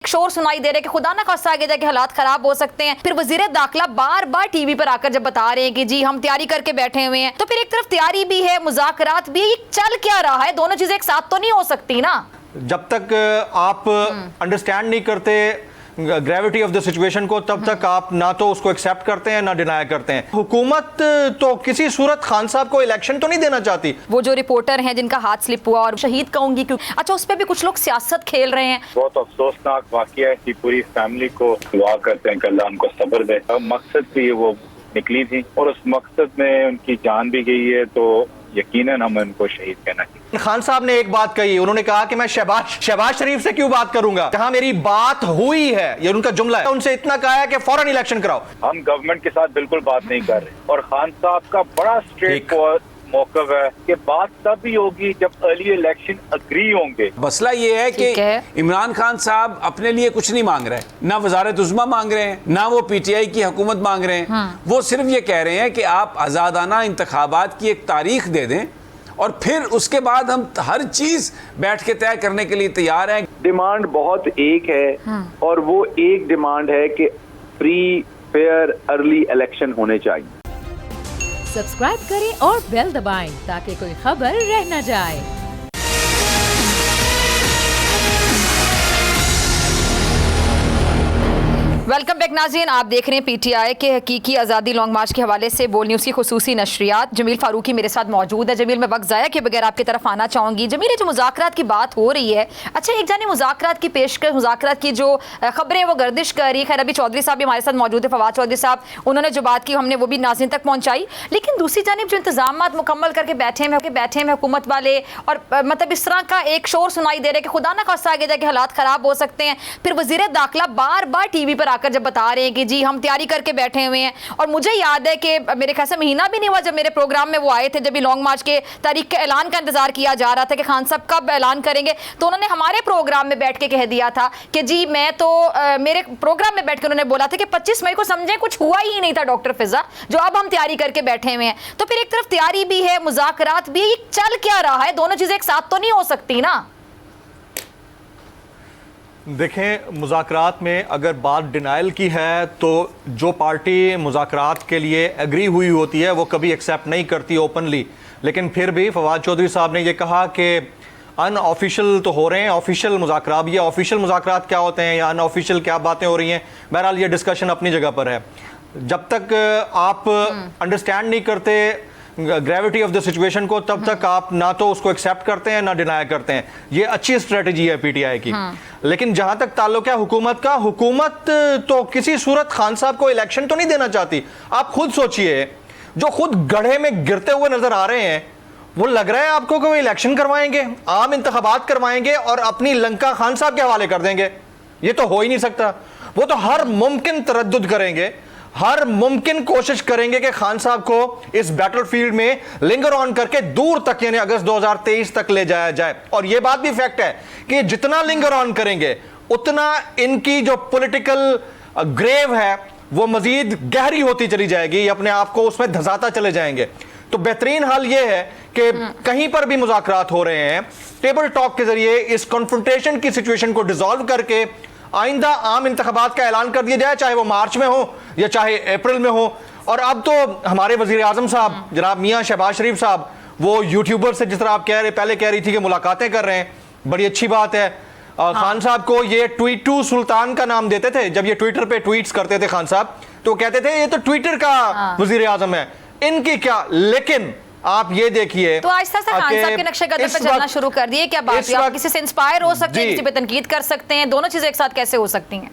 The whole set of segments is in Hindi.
शोर सुनाई दे रहे कि खुदा ना खास्ता आगे जाके हालात खराब हो सकते हैं। फिर वजीर दाखिला बार बार टीवी पर आकर जब बता रहे हैं कि जी हम तैयारी करके बैठे हुए हैं, तो फिर एक तरफ तैयारी भी है, मुज़ाकरात भी है, ये चल क्या रहा है? दोनों चीजें एक साथ तो नहीं हो सकती ना। जब तक आप अंडरस्टैंड नहीं करते ग्रेविटी ऑफ द सिचुएशन को, तब तक आप ना तो उसको एक्सेप्ट करते हैं ना डिनाई करते हैं। हुकूमत तो किसी सूरत खान साहब को इलेक्शन तो नहीं देना चाहती। वो जो रिपोर्टर हैं जिनका हाथ स्लिप हुआ और शहीद कहूंगी क्यों, अच्छा उस पर भी कुछ लोग सियासत खेल रहे हैं। बहुत अफसोसनाक वाकया है कि पूरी फैमिली को दुआ करते हैं कि अल्लाह उनको सब्र दे। मकसद भी वो निकली थी और उस मकसद में उनकी जान भी गई है, तो यकीनन हम उनको शहीद कहना चाहिए। खान साहब ने एक बात कही, उन्होंने कहा कि मैं शहबाज शरीफ से क्यों बात करूंगा जहां मेरी बात हुई है, ये उनका जुमला है। उनसे इतना कहा है कि फौरन इलेक्शन कराओ। हम गवर्नमेंट के साथ बिल्कुल बात नहीं कर रहे और खान साहब का बड़ा स्ट्रेट फॉरवर्ड मौक़िफ़ है कि बात तब भी होगी जब अर्ली इलेक्शन अग्री होंगे। मसला ये है कि इमरान खान साहब अपने लिए कुछ नहीं मांग रहे, ना वजारत उज़्मा मांग रहे हैं, ना वो पीटीआई की हुकूमत मांग रहे हैं। वो सिर्फ ये कह रहे हैं कि आप आज़ादाना इंतखाबात की एक तारीख दे दें और फिर उसके बाद हम हर चीज बैठ के तय करने के लिए तैयार हैं। डिमांड बहुत एक है और वो एक डिमांड है कि फ्री फेयर अर्ली इलेक्शन होने चाहिए। सब्सक्राइब करें और बेल दबाएं ताकि कोई खबर रह न जाए। वेलकम बैक नाज़रीन, आप देख रहे हैं पीटीआई के हकीकी आज़ादी लॉन्ग मार्च के हवाले से बोल न्यूज़ की खुसूसी नशरियात। जमील फारूकी मेरे साथ मौजूद है। जमील, मैं वक्त ज़ाया के बगैर आपकी तरफ आना चाहूँगी। जमील, जो मुज़ाकरात की बात हो रही है, अच्छा एक जाने मुज़ाकरात की पेशकश, मुज़ाकरात की जो खबरें वो गर्दिश कर रही है। खैर अभी चौधरी साहब भी हमारे साथ मौजूद है, फवाद चौधरी साहब, उन्होंने जो बात की हमने वो भी नाज़रीन तक पहुँचाई। लेकिन दूसरी जानिब जो इंतजाम मुकम्मल करके बैठे हैं हुकूमत वाले, और मतलब इस तरह का एक शोर सुनाई दे रहा है कि खुदा ना खास्ता आगे जाके हालात ख़राब हो सकते हैं। फिर वज़ीर दाखिला बार बार टीवी पर आकर जब बता रहे हैं कि जी हम तैयारी करके बैठे हुए हैं, और मुझे याद है कि मेरे ख्याल से महीना भी नहीं हुआ जब मेरे प्रोग्राम में वो आए थे, जब भी लॉन्ग मार्च के तारीख के ऐलान का इंतजार किया जा रहा था कि खान साहब कब ऐलान करेंगे, तो उन्होंने हमारे प्रोग्राम में बैठ के कह दिया था कि जी मैं तो मेरे प्रोग्राम में बैठ कर उन्होंने बोला था कि 25 मई को समझे कुछ हुआ ही नहीं था डॉक्टर फिजा, जो अब हम तैयारी करके बैठे हुए हैं। तो फिर एक तरफ तैयारी भी है, मुज़ाकरात भी है, ये चल क्या रहा है? दोनों चीजें एक साथ तो नहीं हो सकती ना। देखें, मुज़ाकरात में अगर बात डिनाइल की है तो जो पार्टी मुज़ाकरात के लिए एग्री हुई होती है वो कभी एक्सेप्ट नहीं करती ओपनली। लेकिन फिर भी फवाद चौधरी साहब ने ये कहा कि अनऑफिशियल तो हो रहे हैं, ऑफिशियल मुज़ाकरात। ये ऑफिशियल मुज़ाकरात क्या होते हैं या अनऑफिशियल क्या बातें हो रही हैं, बहरहाल ये डिस्कशन अपनी जगह पर है। जब तक आप अंडरस्टैंड नहीं करते ग्रेविटी ऑफ द सिचुएशन को, तब तक आप ना तो उसको एक्सेप्ट करते हैं ना डिनाई करते हैं। ये अच्छी स्ट्रेटजी है पीटीआई की। लेकिन जहां तक ताल्लुक है हुकूमत का, हुकूमत तो किसी सूरत खान साहब को इलेक्शन तो नहीं देना चाहती। आप खुद सोचिए, जो खुद गड्ढे में गिरते हुए नजर आ रहे हैं, वो लग रहा है आपको कि वो इलेक्शन करवाएंगे, आम इंतखाबात करवाएंगे और अपनी लंका खान साहब के हवाले कर देंगे? ये तो हो ही नहीं सकता। वो तो हर मुमकिन तरद्दुद करेंगे, हर मुमकिन कोशिश करेंगे कि खान साहब को इस बैटलफील्ड में लिंगर ऑन करके दूर तक, यानी अगस्त 2023 तक ले जाया जाए। और यह बात भी फैक्ट है कि जितना लिंगर ऑन करेंगे उतना इनकी जो पॉलिटिकल ग्रेव है वो मजीद गहरी होती चली जाएगी, अपने आप को उसमें धंसाता चले जाएंगे। तो बेहतरीन हाल यह है कि कहीं पर भी मुज़ाकरात हो रहे हैं, टेबल टॉक के जरिए इस कॉन्फ्रंटेशन की सिचुएशन को डिसॉल्व करके आइंदा आम इंतखाबात का ऐलान कर दिया जाए, चाहे वो मार्च में हो या चाहे अप्रैल में हो। और अब तो हमारे वजीर आजम साहब जनाब मियां शहबाज शरीफ साहब, वो यूट्यूबर से जिस तरह आप कह रहे, पहले कह रही थी कि मुलाकातें कर रहे हैं, बड़ी अच्छी बात है। खान साहब को ये ट्वीटू सुल्तान का नाम देते थे जब ये ट्विटर पे ट्वीट्स करते थे खान साहब, तो कहते थे ये तो ट्विटर का वजीर आजम है, इनकी क्या। लेकिन आप ये देखिए, तो आहिस्ता से खान साहब के नक्शे कदम पे चलना शुरू कर दिए। क्या बात है? आप किसी से इंस्पायर हो सकते हैं, किसी पे तनकीद कर सकते हैं, दोनों चीजें एक साथ कैसे हो सकती हैं?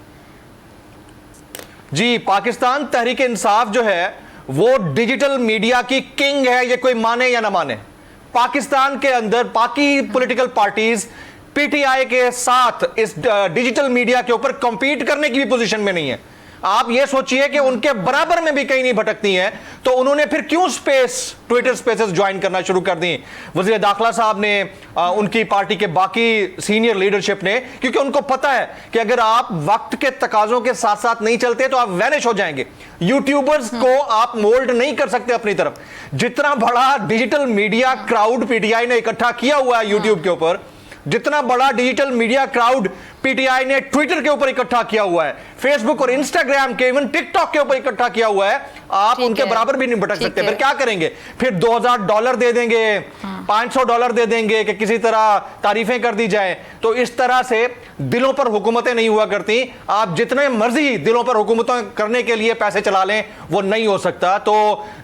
जी, पाकिस्तान तहरीक इंसाफ जो है वो डिजिटल मीडिया की किंग है, ये कोई माने या ना माने। पाकिस्तान के अंदर बाकी पॉलिटिकल पार्टीज पीटीआई के साथ इस डिजिटल मीडिया के ऊपर कंपीट करने की भी पोजीशन में नहीं है। आप ये सोचिए कि उनके बराबर में भी कहीं नहीं भटकती हैं, तो उन्होंने फिर क्यों ट्विटर स्पेसेस ज्वाइन करना शुरू कर दी? वज़ीर दाखिला साहब ने, उनकी पार्टी के बाकी सीनियर लीडरशिप ने, क्योंकि उनको पता है कि अगर आप वक्त के तकाजों के साथ साथ नहीं चलते तो आप वैनिश हो जाएंगे। यूट्यूबर्स को आप मोल्ड नहीं कर सकते अपनी तरफ। जितना बड़ा डिजिटल मीडिया क्राउड पीटीआई ने इकट्ठा किया हुआ है यूट्यूब के ऊपर, जितना बड़ा डिजिटल मीडिया क्राउड पीटीआई ने ट्विटर के ऊपर इकट्ठा किया हुआ है, फेसबुक और इंस्टाग्राम के, इवन टिकटॉक के ऊपर इकट्ठा किया हुआ है, आप उनके बराबर भी नहीं भटक सकते। फिर क्या करेंगे? फिर $2000 दे देंगे, $500 दे देंगे कि किसी तरह तारीफें कर दी जाए। तो इस तरह से दिलों पर हुकूमतें नहीं हुआ करती। आप जितने मर्जी दिलों पर हुकूमतें करने के लिए पैसे चला लें, वो नहीं हो सकता। तो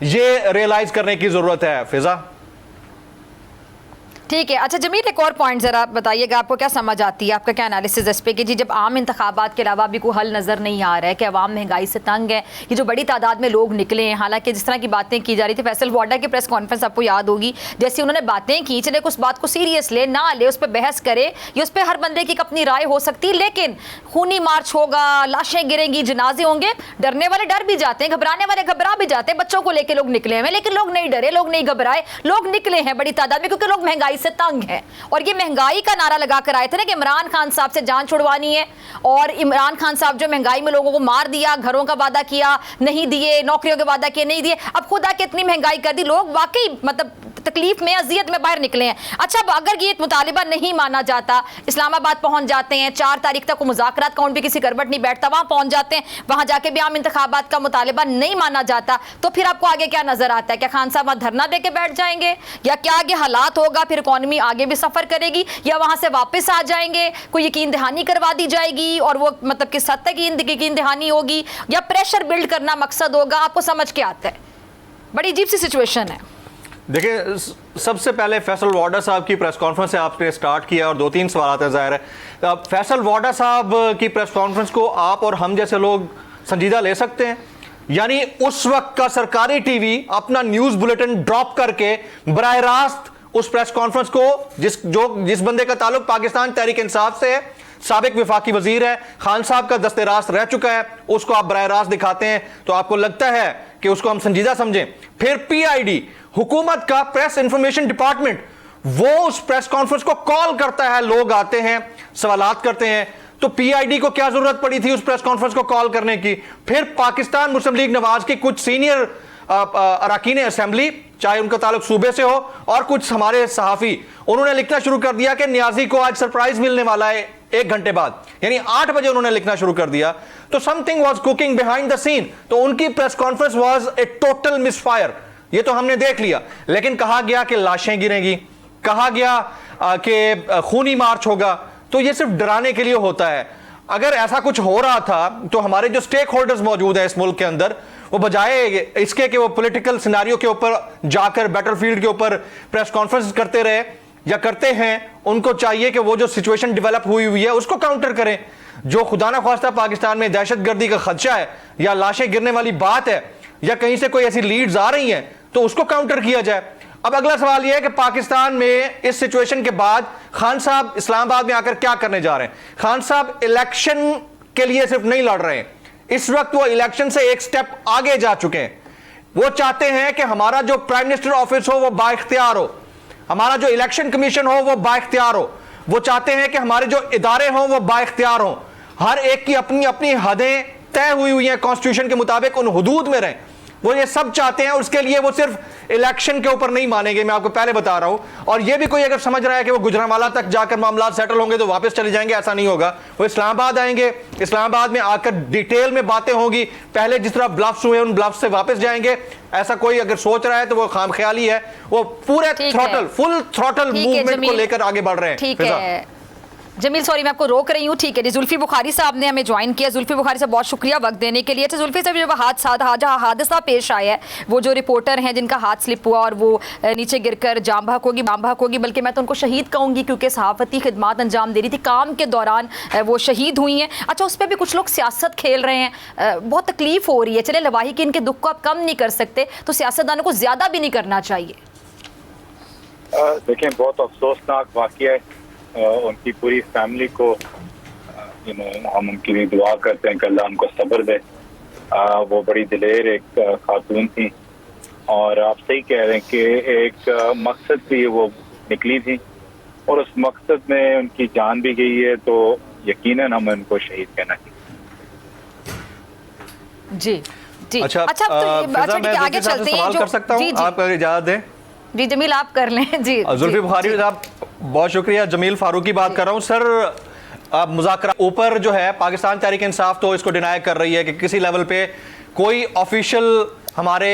ये रियलाइज करने की जरूरत है। फिजा, ठीक है। अच्छा जमील, एक और पॉइंट ज़रा बताइएगा, आपको क्या समझ आती है, आपका क्या एनालिसिस इस पे कि जी जब आम इंतखाबात के अलावा भी कोई हल नज़र नहीं आ रहा है कि अवाम महंगाई से तंग है, ये जो बड़ी तादाद में लोग निकले हैं, हालांकि जिस तरह की बातें की जा रही थी, फैसल वाडा की प्रेस कॉन्फ्रेंस आपको याद होगी, जैसे उन्होंने बातें की, चले उस बात को सीरियस ले ना ले, उस पर बहस करे, ये उस पर हर बंदे की अपनी राय हो सकती है, लेकिन खूनी मार्च होगा, लाशें गिरेंगी, जनाजे होंगे, डरने वाले डर भी जाते हैं, घबराने वाले घबरा भी जाते हैं, बच्चों को लेकर लोग निकले हैं, लेकिन लोग नहीं डरे, लोग नहीं घबराए, लोग निकले हैं बड़ी तादाद में, क्योंकि लोग महंगाई से तंग हैं। और ये महंगाई का नारा लगा कर आए थे ना कि इमरान खान साहब से जान छुड़वानी है, और इमरान खान साहब जो महंगाई में लोगों को मार दिया, घरों का वादा किया नहीं दिए, नौकरियों के वादा किए नहीं दिए, अब खुदा के इतनी महंगाई कर दी, लोग वाकई मतलब तकलीफ में, अजियत में बाहर निकले हैं। अच्छा, अगर ये मुतालिबा नहीं माना जाता, इस्लामाबाद पहुंच जाते हैं, 4 तारीख तक मुज़ाकरात काउंट भी किसी गड़बड़ नहीं बैठता, वहां पहुंच जाते हैं, वहां जाके भी आम इंतखाबात का मुतालिबा नहीं माना जाता, तो फिर आपको आगे क्या नजर आता है? क्या खान साहब वहां धरना दे के बैठ जाएंगे, या क्या आगे हालात होगा, फिर इकॉनमी आगे भी सफर करेगी, या वहां से वापस आ जाएंगे, कोई यकीन दहानी करवा दी जाएगी, और वो मतलब किस हद तक यकीन दहानी होगी, या प्रेशर बिल्ड करना मकसद होगा? आपको समझ के आता है? बड़ी अजीब सी सिचुएशन है। देखिए, सबसे पहले फैसल वाडा साहब की प्रेस कॉन्फ्रेंस से आपने स्टार्ट किया और 2-3 सवाल आते हैं। ज़ाहिर है फैसल वाडा साहब की प्रेस कॉन्फ्रेंस को आप और हम जैसे लोग संजीदा ले सकते हैं? यानी उस वक्त का सरकारी टीवी अपना न्यूज़ बुलेटिन ड्रॉप करके बराह रास्त उस प्रेस कॉन्फ्रेंस को, जिस बंदे का ताल्लुक पाकिस्तान तहरीक इंसाफ से है, साबिक विफाकी वजीर है, खान साहब का दस्ते रास्त रह चुका है, उसको आप बराह रास्त दिखाते हैं, तो आपको लगता है कि उसको हम संजीदा समझें? फिर पीआईडी, हुकूमत का प्रेस इंफॉर्मेशन डिपार्टमेंट, वो उस प्रेस कॉन्फ्रेंस को कॉल करता है, लोग आते हैं, सवालात करते हैं, तो पीआईडी को क्या जरूरत पड़ी थी उस प्रेस कॉन्फ्रेंस को कॉल करने की? फिर पाकिस्तान मुस्लिम लीग नवाज की कुछ सीनियर अरकान असेंबली, चाहे उनका ताल्लुक सूबे से हो, और कुछ हमारे सहाफी, उन्होंने लिखना शुरू कर दिया कि नियाजी को आज सरप्राइज मिलने वाला है 1 घंटे बाद, यानी 8 बजे उन्होंने लिखना शुरू कर दिया। तो something was cooking behind the scene. तो उनकी press conference was a total misfire, ये तो हमने देख लिया। लेकिन कहा गया कि लाशें गिरेंगी, कहा गया कि खूनी मार्च होगा, तो ये सिर्फ डराने के लिए होता है। अगर ऐसा कुछ हो रहा था तो हमारे जो स्टेक होल्डर्स मौजूद हैं इस मुल्क के अंदर, वो बजाय इसके कि वो पॉलिटिकल सिनेरियो के ऊपर जाकर बैटलफील्ड के ऊपर प्रेस कॉन्फ्रेंस करते रहे या करते हैं, उनको चाहिए कि वो जो सिचुएशन डेवलप हुई है उसको काउंटर करें। जो खुदा ना ख्वास्ता पाकिस्तान में दहशतगर्दी का खदशा है, या लाशें गिरने वाली बात है, या कहीं से कोई ऐसी लीड्स आ रही हैं, तो उसको काउंटर किया जाए। अब अगला सवाल यह है कि पाकिस्तान में इस सिचुएशन के बाद खान साहब इस्लामाबाद में आकर क्या करने जा रहे हैं? खान साहब इलेक्शन के लिए सिर्फ नहीं लड़ रहे हैं, इस वक्त वो इलेक्शन से एक स्टेप आगे जा चुके हैं। वो चाहते हैं कि हमारा जो प्राइम मिनिस्टर ऑफिस हो वो बाइख्तियार हो, हमारा जो इलेक्शन कमीशन हो वो बाइख्तियार हो। वो चाहते हैं कि हमारे जो इदारे हों वो बाइख्तियार हों, हर एक की अपनी अपनी हदें तय हुई हैं कॉन्स्टिट्यूशन के मुताबिक, उन हुदूद में रहें। वो ये सब चाहते हैं, और उसके लिए वो सिर्फ इलेक्शन के ऊपर नहीं मानेंगे, मैं आपको पहले बता रहा हूं। और ये भी कोई अगर समझ रहा है कि वो गुजरांवाला तक जाकर मामला सेटल होंगे तो वापस चले जाएंगे, ऐसा नहीं होगा। वो इस्लामाबाद आएंगे, इस्लामाबाद में आकर डिटेल में बातें होंगी, पहले जिस तरह ब्लफ्स हुए उन ब्लफ्स से वापस जाएंगे। ऐसा कोई अगर सोच रहा है तो वो खामख्याली है। वो पूरे थ्रॉटल, फुल थ्रॉटल मूवमेंट को लेकर आगे बढ़ रहे हैं। ठीक है जमील, सॉरी मैं आपको रोक रही हूँ। ठीक है जी, जुल्फी बुखारी साहब ने हमें ज्वाइन किया। जुल्फी बुखारी साहब बहुत शुक्रिया वक्त देने के लिए। अच्छा जुल्फी साहब, जब हादसा पेश आया है, वो जो रिपोर्टर हैं जिनका हाथ स्लिप हुआ और वो नीचे गिरकर जाम बहक होगी, बल्कि मैं तो उनको शहीद कहूँगी, क्योंकि सहाफ़ती खिदमात अंजाम दे रही थी, काम के दौरान वो शहीद हुई हैं। अच्छा, उस पर भी कुछ लोग सियासत खेल रहे हैं, बहुत तकलीफ हो रही है। चले लवाही के इनके दुख को आप कम नहीं कर सकते, तो सियासतदानों को ज़्यादा भी नहीं करना चाहिए। देखें, बहुत अफसोसनाक वाक़या है। उनकी पूरी फैमिली को हम उनकी लिए दुआ करते हैं कि अल्लाह उनको सब्र दे। वो बड़ी दिलेर एक खातून थी, और आप सही कह रहे हैं कि एक मकसद से वो निकली थी, और उस मकसद में उनकी जान भी गई है, तो यकीनन हम उनको शहीद कहना चाहिए। जी जी। अच्छा मैं आगे चलते हैं। कर सकता हूं, आप अगर इजाजत दें। जी जमील, आप कर लें। जी जुल्फी बुखारी साहब, बहुत शुक्रिया, जमील फारूकी बात कर रहा हूं सर। मुज़ाकरा ऊपर जो है पाकिस्तान तहरीक इंसाफ तो इसको डिनाई कर रही है कि किसी लेवल पे कोई ऑफिशियल हमारे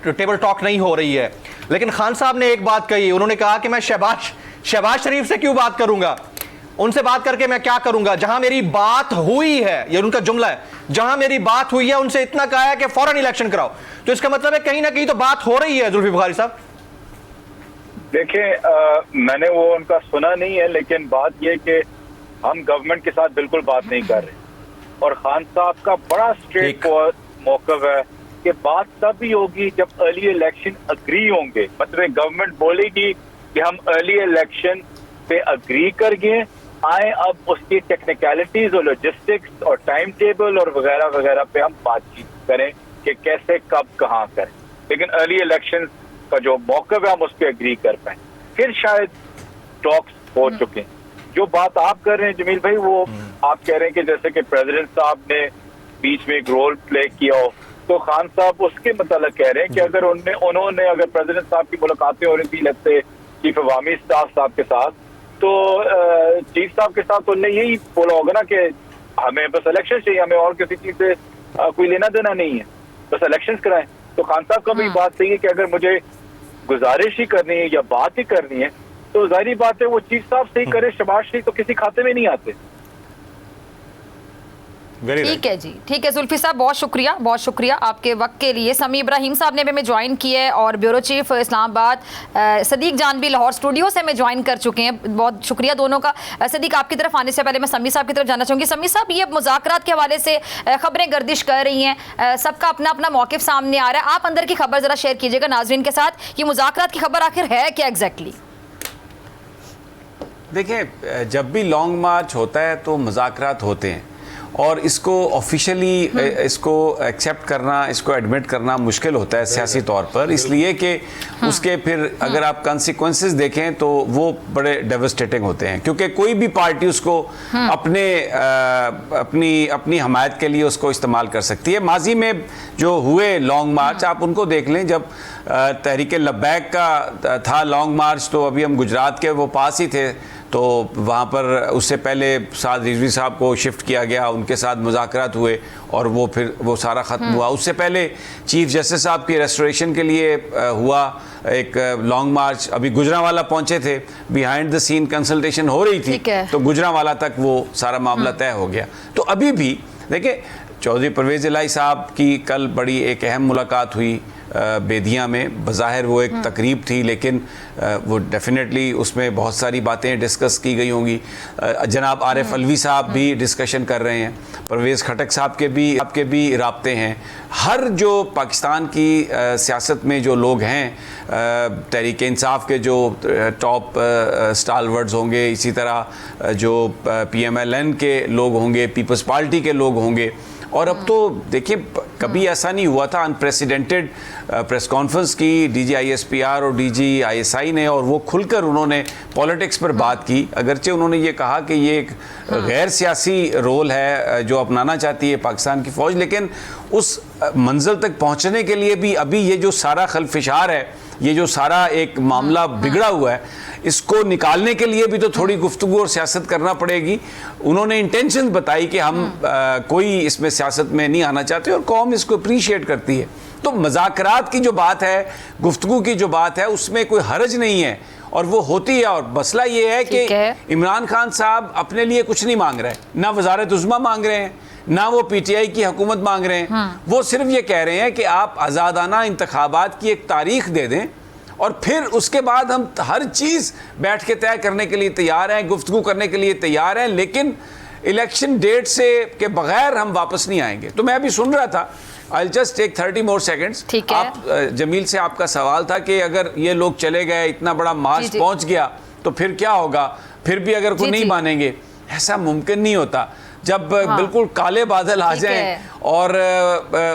टेबल टॉक नहीं हो रही है, लेकिन खान साहब ने एक बात कही, उन्होंने कहा कि मैं शहबाज शरीफ से क्यों बात करूंगा, उनसे बात करके मैं क्या करूंगा, जहां मेरी बात हुई है, ये उनका जुमला है, जहां मेरी बात हुई है उनसे इतना कहा है कि फौरन इलेक्शन कराओ। तो इसका मतलब है कहीं ना कहीं तो बात हो रही है। जुल्फिकार बुखारी साहब देखिए, मैंने वो उनका सुना नहीं है, लेकिन बात यह कि हम गवर्नमेंट के साथ बिल्कुल बात नहीं कर रहे, और खान साहब का बड़ा स्ट्रेट मौक़िफ़ है कि बात तब भी होगी जब अर्ली इलेक्शन अग्री होंगे। मतलब गवर्नमेंट बोलेगी कि हम अर्ली इलेक्शन पे अग्री कर गए, आए अब उसकी टेक्निकलिटीज और लॉजिस्टिक्स और टाइम टेबल और वगैरह वगैरह पे हम बातचीत करें कि कैसे कब कहाँ करें, लेकिन अर्ली इलेक्शन का जो मौक़िफ़ है हम उस पर अग्री कर पाए, फिर शायद टॉक्स हो चुके हैं। जो बात आप कर रहे हैं जमील भाई, वो आप कह रहे हैं कि जैसे कि प्रेसिडेंट साहब ने बीच में एक रोल प्ले किया हो, तो खान साहब उसके मतलब कह रहे हैं कि अगर उन्होंने अगर प्रेसिडेंट साहब की मुलाकातें हो रही थी let's say chief Awami staff साहब के साथ, तो चीफ साहब के साथ उन्होंने यही बोला होगा ना कि हमें बस इलेक्शन चाहिए, हमें और किसी चीज से कोई लेना देना नहीं है, बस इलेक्शन कराएं। तो खान साहब का भी बात सही है कि अगर मुझे गुजारिश ही करनी है या बात ही करनी है तो जाहिर बात है वो चीफ साहब से ही करे, शहबाज शरीफ तो किसी खाते में नहीं आते। ठीक है जी, ठीक है जुल्फी साहब, बहुत शुक्रिया आपके वक्त के लिए। समी इब्राहिम साहब ने भी हमें ज्वाइन किया है और ब्यूरो चीफ इस्लामाबाद सदीक जान भी लाहौर स्टूडियो से हमें ज्वाइन कर चुके हैं। बहुत शुक्रिया दोनों का। सदीक, आपकी तरफ आने से पहले मैं समी साहब की तरफ जाना चाहूँगी। समी साहब, ये मुज़ाकरात के हवाले से खबरें गर्दिश कर रही हैं, सबका अपना अपना मौक़िफ़ सामने आ रहा है, आप अंदर की खबर ज़रा शेयर कीजिएगा नाज़रीन के साथ, ये मुज़ाकरात की खबर आखिर है क्या एग्जैक्टली? देखिए, जब भी लॉन्ग मार्च होता है तो मुज़ाकरात होते हैं, और इसको ऑफिशियली इसको एक्सेप्ट करना, इसको एडमिट करना मुश्किल होता है सियासी तौर पर, इसलिए कि उसके फिर अगर आप कंसिक्वेंसेस देखें तो वो बड़े डेवस्टेटिंग होते हैं, क्योंकि कोई भी पार्टी उसको अपनी हमायत के लिए उसको इस्तेमाल कर सकती है। माजी में जो हुए लॉन्ग मार्च आप उनको देख लें, जब तहरीक लब्बैक का था लॉन्ग मार्च, तो अभी हम गुजरात के वो पास ही थे, तो वहाँ पर उससे पहले साद रिजवी साहब को शिफ्ट किया गया, उनके साथ मुज़ाकरात हुए और वो फिर वो सारा ख़त्म हुआ। उससे पहले चीफ जस्टिस साहब की रेस्टोरेशन के लिए हुआ एक लॉन्ग मार्च, अभी गुजरांवाला पहुँचे थे, बिहाइंड द सीन कंसल्टेशन हो रही थी, तो गुजरांवाला तक वो सारा मामला तय हो गया। तो अभी भी देखिए, चौधरी परवेज़ इलाही साहब की कल बड़ी एक अहम मुलाकात हुई बेदिया में। बज़ाहिर वो एक तकरीब थी, लेकिन वो डेफिनेटली उसमें बहुत सारी बातें डिस्कस की गई होंगी। जनाब आरिफ अलवी साहब भी डिस्कशन कर रहे हैं, परवेज़ खटक साहब के भी राब्ते हैं। हर जो पाकिस्तान की सियासत में जो लोग हैं, तहरीक इंसाफ के जो टॉप स्टालवर्ड्स होंगे, इसी तरह जो PMLN के लोग होंगे, पीपल्स पार्टी के लोग होंगे, और अब तो देखिए कभी ऐसा नहीं हुआ था, अनप्रेसिडेंटेड प्रेस कॉन्फ्रेंस की DG-ISPR और DG-ISI ने, और वो खुलकर उन्होंने पॉलिटिक्स पर बात की। अगरचे उन्होंने ये कहा कि ये एक गैर सियासी रोल है जो अपनाना चाहती है पाकिस्तान की फ़ौज, लेकिन उस मंजिल तक पहुँचने के लिए भी अभी ये जो सारा खलफिशार है, ये जो सारा एक मामला बिगड़ा हुआ है, इसको निकालने के लिए भी तो थोड़ी गुफ्तगू और सियासत करना पड़ेगी। उन्होंने इंटेंशन बताई कि हम कोई इसमें सियासत में नहीं आना चाहते और कौम इसको अप्रीशिएट करती है। तो मज़ाकरात की जो बात है, गुफ्तगू की जो बात है, उसमें कोई हर्ज नहीं है और वो होती है। और मसला ये है कि इमरान खान साहब अपने लिए कुछ नहीं मांग रहे, ना वज़ारत उज़्मा मांग रहे हैं, ना वो PTI की हुकूमत मांग रहे हैं। वो सिर्फ ये कह रहे हैं कि आप आज़ादाना इंतखाबात की एक तारीख दे दें और फिर उसके बाद हम हर चीज़ बैठ के तय करने के लिए तैयार हैं, गुफ्तगू करने के लिए तैयार हैं, लेकिन इलेक्शन डेट से के बगैर हम वापस नहीं आएंगे। तो मैं अभी सुन रहा था, I just take 30 more seconds। आप जमील से आपका सवाल था कि अगर ये लोग चले गए, इतना बड़ा मार्च पहुंच गया, तो फिर क्या होगा, फिर भी अगर कोई नहीं मानेंगे, ऐसा मुमकिन नहीं होता। जब बिल्कुल काले बादल आ जाएं और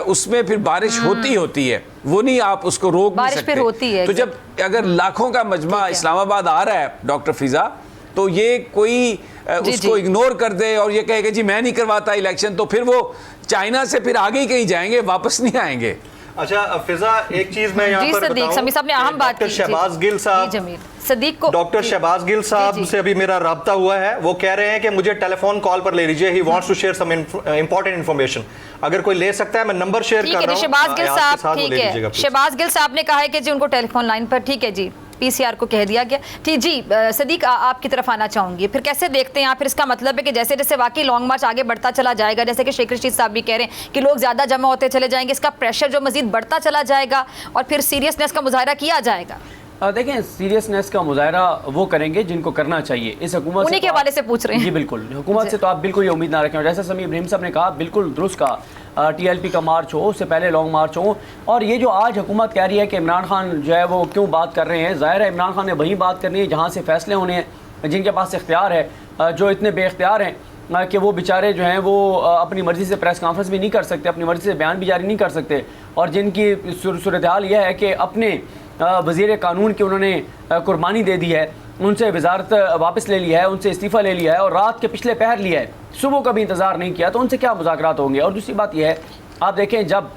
उसमें फिर बारिश होती है, वो नहीं आप उसको रोक नहीं सकते। होती है। तो जब अगर लाखों का मजमा इस्लामाबाद आ रहा है डॉक्टर फिजा, तो ये कोई उसको इग्नोर कर दे और ये कहे कि जी मैं नहीं करवाता इलेक्शन, तो फिर वो चाइना से फिर आगे ही कहीं जाएंगे, वापस नहीं आएंगे। अच्छा फिजा, एक चीज मैं यहाँ जी पर सदीक, समी साहब ने अहम बात की। डॉक्टर शहबाज गिल साहब, जी जमील, सदीक को डॉक्टर शहबाज गिल साहब से अभी मेरा राब्ता हुआ है। वो कह रहे हैं कि मुझे टेलीफोन कॉल पर ले लीजिए, he wants to share some important information. अगर कोई ले सकता है, मैं नंबर शेयर कर रहा हूं। शहबाज गिल साहब, ठीक है, शहबाज गिल साहब ने कहा है कि जी उनको टेलीफोन लाइन पर, ठीक है जी, पीसीआर को कह दिया गया। ठीक जी, सदीक आपकी तरफ आना चाहूंगी, फिर कैसे देखते हैं आप? फिर इसका मतलब है कि जैसे जैसे वाकई लॉन्ग मार्च आगे बढ़ता चला जाएगा, जैसे कि शेख रशीद साहब भी कह रहे हैं कि लोग ज़्यादा जमा होते चले जाएंगे, इसका प्रेशर जो मजीद बढ़ता चला जाएगा और फिर सीरियसनेस का मुजाहरा किया जाएगा? देखें, सीरियसनेस का मुजाहरा वो करेंगे जिनको करना चाहिए। इस हुकूमत उन्हीं के हवाले से पूछ रहे हैं। जी बिल्कुल, हुकूमत से तो आप बिल्कुल ये उम्मीद ना रखें। जैसा समी इब्राहिम साहब ने कहा, बिल्कुल दुरुस्त का, टीएलपी का मार्च हो, उससे पहले लॉन्ग मार्च हो। और ये जो आज हुकूमत कह रही है कि इमरान खान जो है वो क्यों बात कर रहे हैं, ज़ाहिर है इमरान खान ने वही बात करनी है जहाँ से फैसले होने हैं, जिनके पास इख्तियार है। जो इतने बेख्तियार हैं कि वो बेचारे जो हैं वो अपनी मर्ज़ी से प्रेस कॉन्फ्रेंस भी नहीं कर सकते, अपनी मर्ज़ी से बयान भी जारी नहीं कर सकते, और जिनकी सूरत हाल यह है कि अपने वज़ीर कानून की उन्होंने कुर्बानी दे दी है, उनसे वजारत वापस ले लिया है, उनसे इस्तीफ़ा ले लिया है और रात के पिछले पहर लिया है, सुबह का भी इंतज़ार नहीं किया, तो उनसे क्या मुज़ाकरात होंगे? और दूसरी बात यह है, आप देखें, जब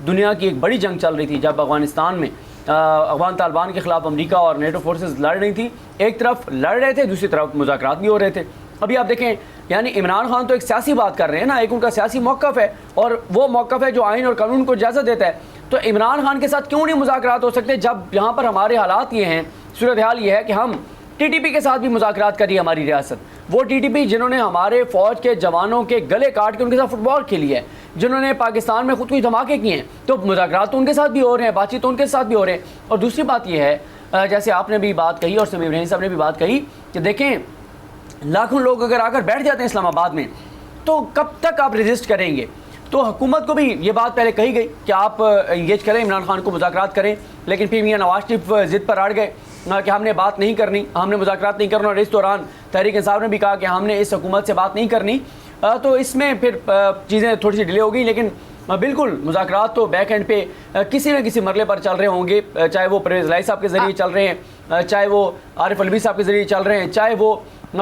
दुनिया की एक बड़ी जंग चल रही थी, जब अफ़गानिस्तान में अफ़गान तालिबान के ख़िलाफ़ अमरीका और नेटो फोर्सेस लड़ रही थी, एक तरफ लड़ रहे थे, दूसरी तरफ मुज़ाकरात भी हो रहे थे। अभी आप देखें, यानी इमरान खान तो एक सियासी बात कर रहे हैं ना, एक उनका सियासी मौक़िफ़ है, और वो मौक़िफ़ है जो आइन और कानून को इजाज़त देता है। तो इमरान खान के साथ क्यों नहीं मुज़ाकरात हो सकते, जब यहाँ पर हमारे हालात ये हैं, सूरत हाल ये है कि हम टीटीपी के साथ भी मुज़ाकरात करी हमारी रियासत, वो टीटीपी जिन्होंने हमारे फ़ौज के जवानों के गले काट के उनके साथ फुटबॉल खेली है, जिन्होंने पाकिस्तान में खुद कुछ धमाके किए हैं, तो मुज़ाकरात तो उनके साथ भी हो रहे हैं, बातचीत तो उनके साथ भी हो रहे हैं। और दूसरी बात यह है, जैसे आपने भी बात कही और समी इब्राहिम साहब ने भी बात कही, कि देखें, लाखों लोग अगर आकर बैठ जाते हैं इस्लामाबाद में, तो कब तक आप रजिस्ट करेंगे? तो हुकूमत को भी ये बात पहले कही गई कि आप इंगेज करें, इमरान खान को मुज़ाकरात करें, लेकिन फिर मियां नवाज शरीफ ज़िद पर अड़ गए कि हमने बात नहीं करनी, हमने मुज़ाकरात नहीं करना। और इस दौरान तहरीक इंसाफ ने भी कहा कि हमने इस हुकूमत से बात नहीं करनी। तो इसमें फिर चीज़ें थोड़ी सी डिले हो गई, लेकिन बिल्कुल मुज़ाकरात तो बैक एंड पे किसी न किसी मरले पर चल रहे होंगे, चाहे वो परवेज़ लाई साहब के ज़रिए चल रहे हैं, चाहे वो आरिफ अलवी साहब के ज़रिए चल रहे हैं, चाहे वो